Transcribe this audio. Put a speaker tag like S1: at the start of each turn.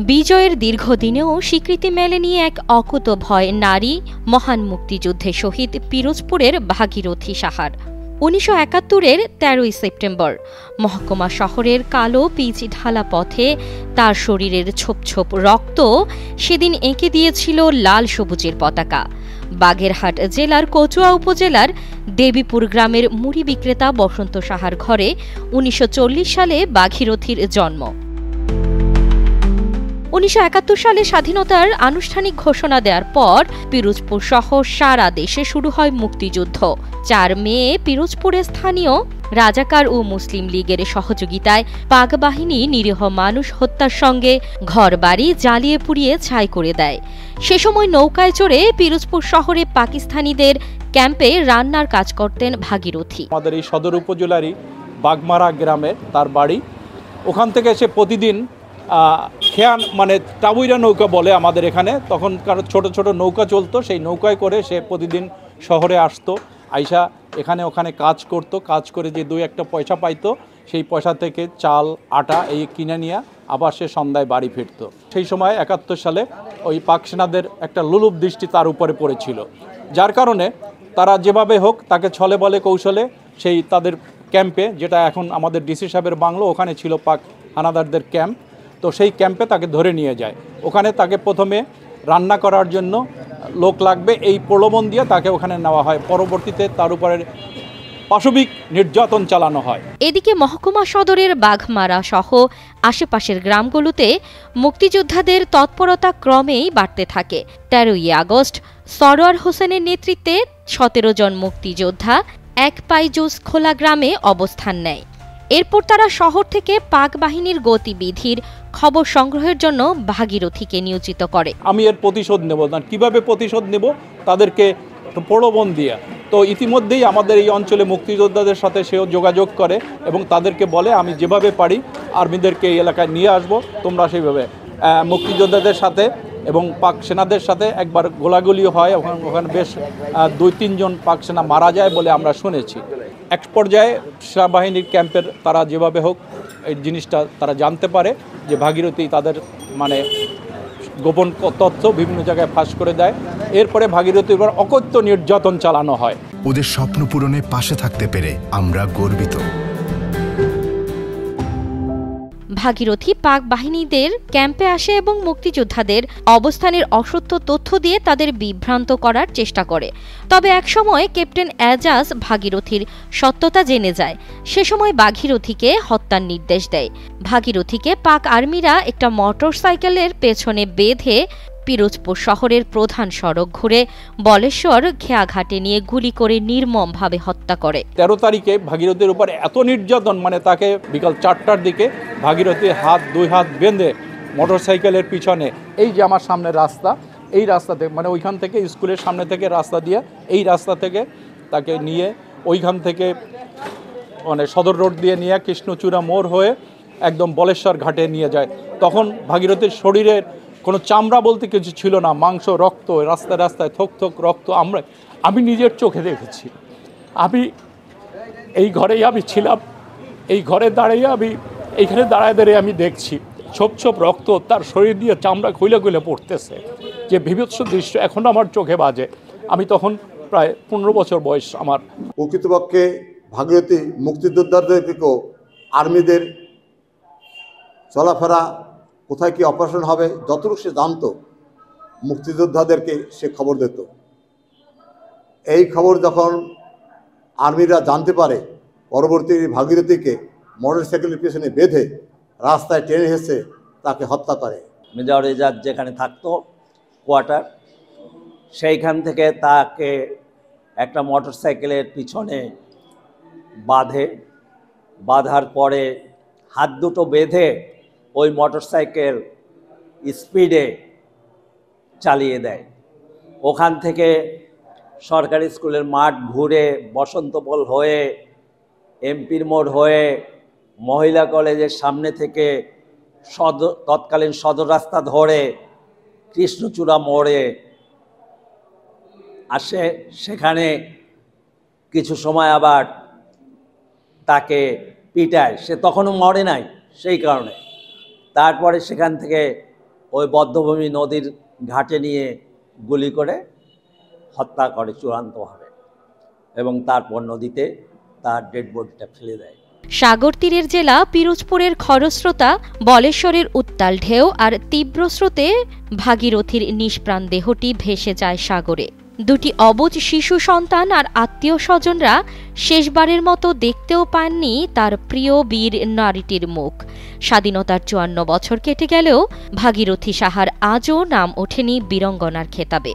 S1: বিজয়ের দীর্ঘদিনেও স্বীকৃতি মেলেনি এক অকুতোভয় নারী মহান মুক্তিযুদ্ধে শহীদ পিরোজপুরের ভাগীরথী সাহার। ১৯৭১-এর ১৩ই সেপ্টেম্বর মহকুমা শহরের কালো পিচ ঢালা পথে তার শরীরের ছোপ ছোপ রক্ত সেদিন এঁকে দিয়েছিল লাল সবুজের পতাকা। বাগেরহাট জেলার কচুয়া উপজেলার দেবীপুর গ্রামের মুড়ি বিক্রেতা বসন্ত সাহার ঘরে ১৯৪০ সালে ভাগীরথীর জন্ম। ১৯৭১ সালে স্বাধীনতার আনুষ্ঠানিক ঘোষণা দেওয়ার পর পিরোজপুর সহ সারা দেশে শুরু হয় মুক্তিযুদ্ধ। ৪ মে পিরোজপুরে স্থানীয় রাজাকার ও মুসলিম লীগের সহযোগিতায় পাক বাহিনী নিরীহ মানুষ হত্যার সঙ্গে ঘরবাড়ি জ্বালিয়ে পুড়িয়ে ছাই করে দেয়। সে সময় নৌকায় চড়ে পিরোজপুর শহরে পাকিস্তানিদের ক্যাম্পে রান্নার কাজ করতেন ভাগীরথী।
S2: আমাদের এই সদর উপজেলারই বাগমারা গ্রামে তার বাড়ি। ওখান থেকে সে প্রতিদিন খেয়ান মানে টাবুইরা নৌকা বলে আমাদের এখানে, তখন কারো ছোট ছোট নৌকা চলতো, সেই নৌকায় করে সে প্রতিদিন শহরে আসতো, আইসা এখানে ওখানে কাজ করতো, কাজ করে যে ২-১ পয়সা পাইতো সেই পয়সা থেকে চাল আটা এই কিনে নিয়ে আবার সে সন্ধ্যায় বাড়ি ফিরতো। সেই সময় ৭১ সালে ওই পাক সেনাদের একটা লোলুপ দৃষ্টি তার উপরে পড়েছিল, যার কারণে তারা যেভাবে হোক তাকে ছলে বলে কৌশলে সেই তাদের ক্যাম্পে, যেটা এখন আমাদের ডিসি সাহেবের বাংলো, ওখানে ছিল পাক হানাদারদের ক্যাম্প, তো সেই ক্যাম্পে তাকে ধরে নিয়ে যায়। ওখানে তাকে প্রথমে রান্না করার জন্য লোক লাগবে এই প্রলোভন দিয়ে তাকে ওখানে নেওয়া হয়। পরবর্তীতে তার উপরে পাশবিক নির্যাতন চালানো হয়।
S1: এদিকে মহকুমা সদরের বাঘমারা সহ আশেপাশের গ্রামগুলোতে মুক্তিযোদ্ধাদের তৎপরতা ক্রমেই বাড়তে থাকে। ১৩ই আগস্ট সরোয়ার হোসেনের নেতৃত্বে ১৭ জন মুক্তিযোদ্ধা এক পাইজুস খোলা গ্রামে অবস্থান নেয়। এরপর তারা শহর থেকে পাক বাহিনীর গতিবিধির খবর সংগ্রহের জন্য ভাগীরথীকে নিয়োজিত করে।
S2: আমি এর প্রতিশোধ নেব না, কীভাবে প্রতিশোধ নেব, তাদেরকে প্রলোভন দিয়ে। তো ইতিমধ্যেই আমাদের এই অঞ্চলে মুক্তিযোদ্ধাদের সাথে সেও যোগাযোগ করে এবং তাদেরকে বলে আমি যেভাবে পারি আর্মিদেরকে এই এলাকায় নিয়ে আসব, তোমরা সেইভাবে। মুক্তিযোদ্ধাদের সাথে এবং পাক সেনাদের সাথে একবার গোলাগুলিও হয়, ওখানে বেশ ২-৩ জন পাক সেনা মারা যায় বলে আমরা শুনেছি। এক পর্যায়ে সেনাবাহিনীর ক্যাম্পের তারা যেভাবে হোক এই জিনিসটা তারা জানতে পারে যে ভাগীরথী তাদের মানে গোপন তথ্য বিভিন্ন জায়গায় ফাঁস করে দেয়। এরপরে ভাগীরথীর উপর অকথ্য নির্যাতন চালানো হয়।
S3: ওদের স্বপ্ন পূরণে পাশে থাকতে পেরে আমরা গর্বিত।
S1: ভাগীরথী পাক বাহিনীদের ক্যাম্পে আসে এবং মুক্তিযোদ্ধাদের অবস্থানের অসত্য তথ্য দিয়ে তাদের বিভ্রান্ত করার চেষ্টা করে। তবে একসময় ক্যাপ্টেন এজাজ ভাগীরথীর সত্যতা জেনে যায়। সে সময় ভাগীরথীকে হত্যার নির্দেশ দেয়। ভাগীরথীকে পাক আর্মিরা একটা মোটরসাইকেলের পেছনে বেঁধে পিরোজপুর শহরের প্রধান সড়ক ঘুরে বলেশ্বর খেয়াঘাটে নিয়ে গুলি করে নির্মমভাবে হত্যা করে।
S2: ১৩ তারিখে ভাগীরথীর উপর এত নির্যাতন, মানে তাকে বিকাল ৪টার দিকে ভাগীরথীর দুই হাত বেঁধে মোটরসাইকেলের পিছনে, এই যে আমার সামনে রাস্তা, এই রাস্তা থেকে মানে ওইখান থেকে স্কুলের সামনে থেকে রাস্তা দিয়ে এই রাস্তা থেকে তাকে নিয়ে ওইখান থেকে মানে সদর রোড দিয়ে নিয়ে কৃষ্ণচূড়া মোড় হয়ে একদম বলেশ্বর ঘাটে নিয়ে যায়। তখন ভাগীরথীর শরীরের কোনো চামড়া বলতে কিছু ছিল না, মাংস, রক্ত, রাস্তায় রাস্তায় থোক থোক রক্ত আমি নিজের চোখে দেখেছি। আমি এই ঘরেই আমি ছিলাম, এই ঘরে দাঁড়িয়ে আমি এইখানে দাঁড়ায় আমি দেখছি ছোপ ছোপ রক্ত তার শরীর দিয়ে চামড়া খুলে খুলে পড়তেছে, যে বিভৎস দৃশ্য এখন আমার চোখে বাজে। আমি তখন প্রায় ১৫ বছর বয়স আমার।
S4: প্রকৃতপক্ষে ভাগীরথী মুক্তিযোদ্ধাদেরকেও আর্মিদের চলাফেরা, কোথায় কি অপারেশন হবে, যতটুকু সে জানতো মুক্তিযোদ্ধাদেরকে সে খবর দিত। এই খবর যখন আর্মিরা জানতে পারে, পরবর্তী ভাগীরথীকে মোটরসাইকেলের পেছনে বেঁধে রাস্তায় টেনে হেসে তাকে হত্যা করে।
S5: মেজর এজাজ যেখানে থাকতো কোয়ার্টার, সেইখান থেকে তাকে একটা মোটরসাইকেলের পিছনে বাঁধার পরে হাত দুটো বেঁধে ওই মোটরসাইকেল স্পিডে চালিয়ে দেয়। ওখান থেকে সরকারি স্কুলের মাঠ ঘুরে বসন্তবল হয়ে এমপির মোড় হয়ে মহিলা কলেজের সামনে থেকে তৎকালীন সদর রাস্তা ধরে কৃষ্ণচূড়া মোড়ে আসে। সেখানে কিছু সময় আবার তাকে পিটায়, সে তখনও মরে নাই সেই কারণে। তারপরে সেখান থেকে ওই বদ্ধভূমি নদীর ঘাটে নিয়ে গুলি করে হত্যা করে চূড়ান্তভাবে, এবং তারপর নদীতে তার ডেড বডিটা ফেলে দেয়।
S1: সাগর তীরের জেলা পিরোজপুরের খরস্রোতা বলেশ্বরের উত্তাল ঢেউ আর তীব্র স্রোতে ভাগীরথীর নিষ্প্রাণ দেহটি ভেসে যায় সাগরে। দুটি অবুঝ শিশু সন্তান আর আত্মীয় স্বজনরা শেষবারের মতো দেখতেও পাননি তার প্রিয় বীর নারীটির মুখ। স্বাধীনতার 54 বছর কেটে গেলেও ভাগীরথী সাহার আজও নাম ওঠেনি বীরঙ্গনার খেতাবে।